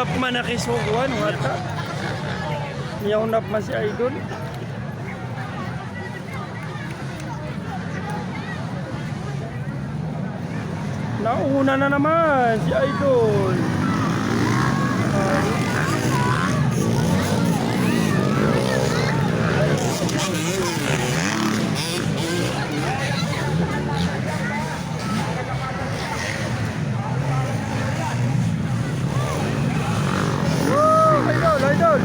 nap man na kisukuan, wata. Miyaw nap man si Idol. Nauna na naman si Idol. Idol.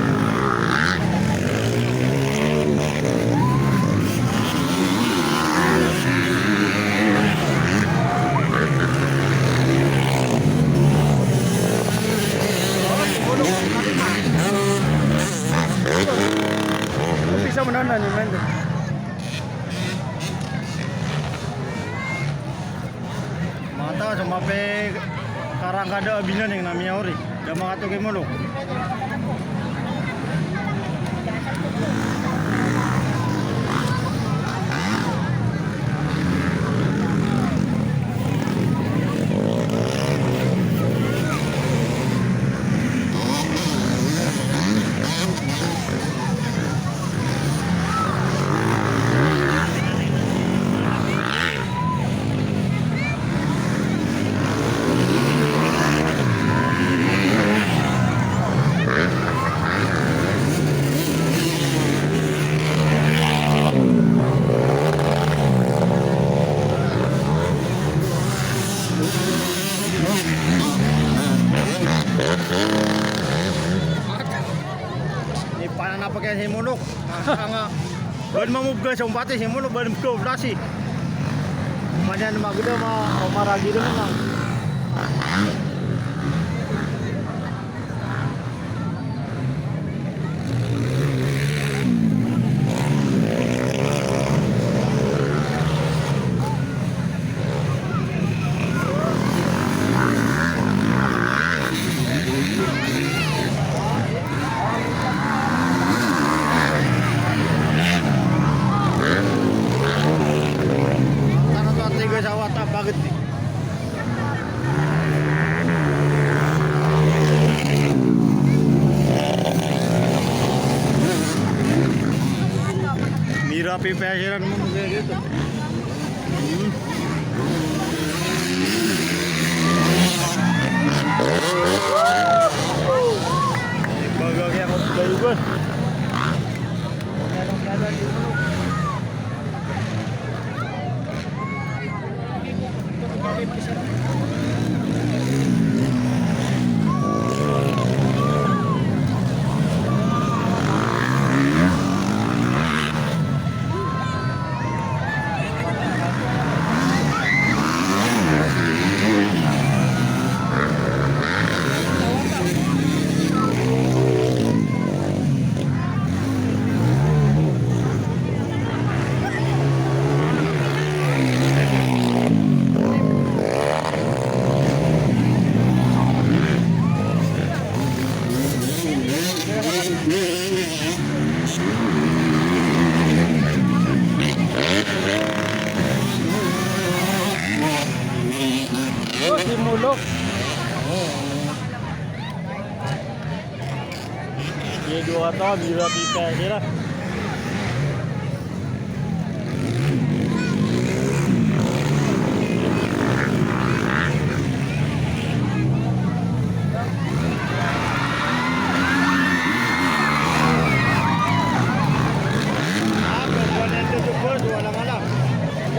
Bisa menahan ni Mendo. Mata cuma pe karang kada abinan yang namanya ori. Dah mga to kay mulok. Pakai simulok, nga ban mamugga sa umpati simulok ban ko flasi. Kemudian magda maragi doon na. Mirapi pesiran mo kayak gitu. Bagag yang kayu bos. Simulok. Ye dua tahun bila pipa je lah.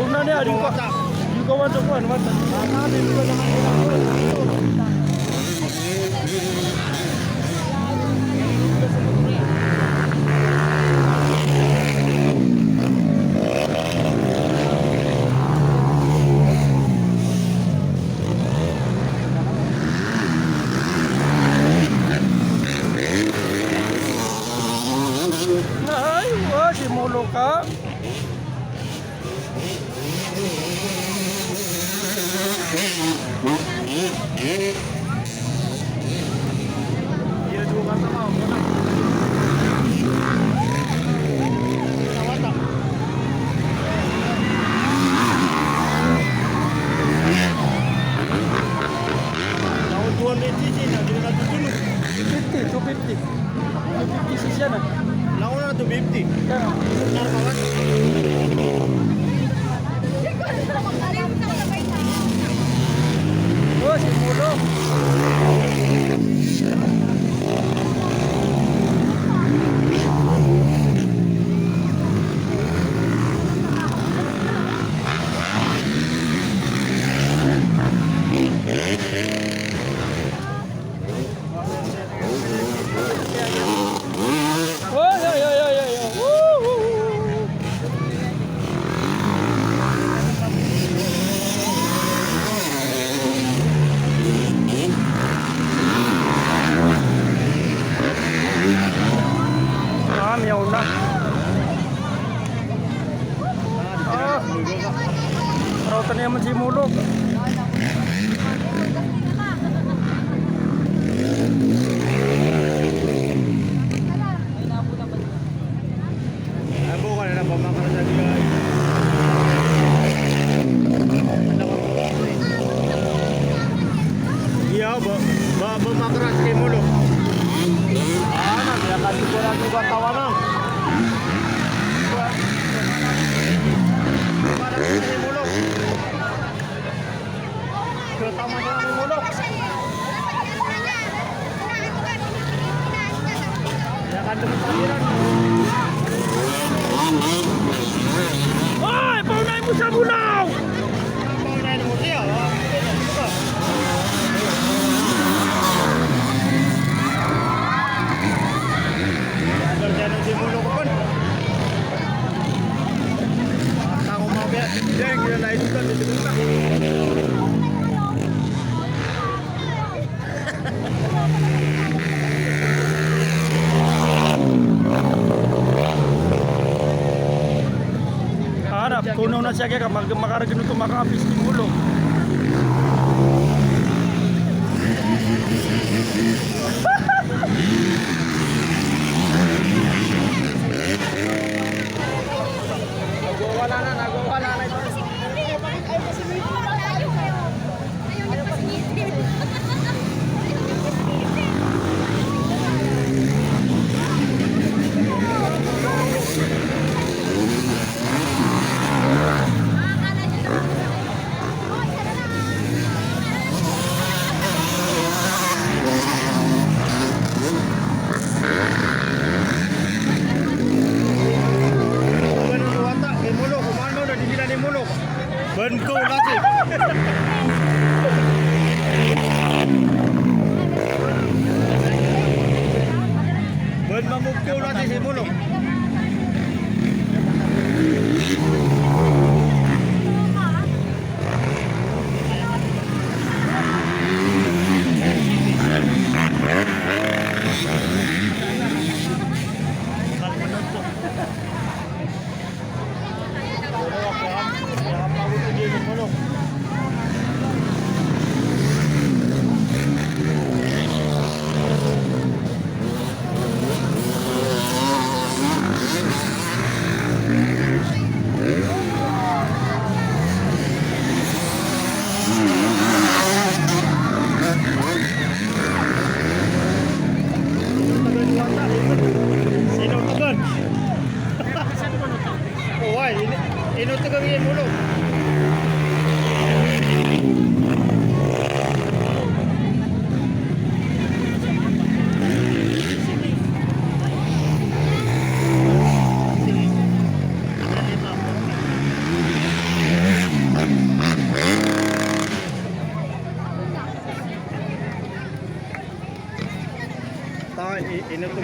Una ni ada juga wanto kuan wanto. Ada juga ka. Dia juga kan mau. Tahun 2000 ni nak dia nak dulu. 250. 250 sis yan ah. Nauna na 250. Yan ah. Narpawan. Oh, si Mulo. Oh, yeah. Woo, woo, woo. Ah, meow na. Ah, rautan na naman si Mulog. Abo ka na pamakaran guys. Iya, ba makaran kay Mulo. Ano, nakati ko lang yung tawanan. Parang kay Mulo. Tama na kay Mulo. Ya kan teman pamiran. Ay, paunay mo sa bulaw! Paunahin mo siya. Kerjaan di Mulo ko pun. Tahu mau biar dia yang kira lain juga di sebelah. Harap, kunaw na siya kaya makaragin ito makapis ni Mulog. Nagwawala na ito. Ban ko lagi. Ban mamukul lagi si Mulo. Ino to kami Mulo. Ino to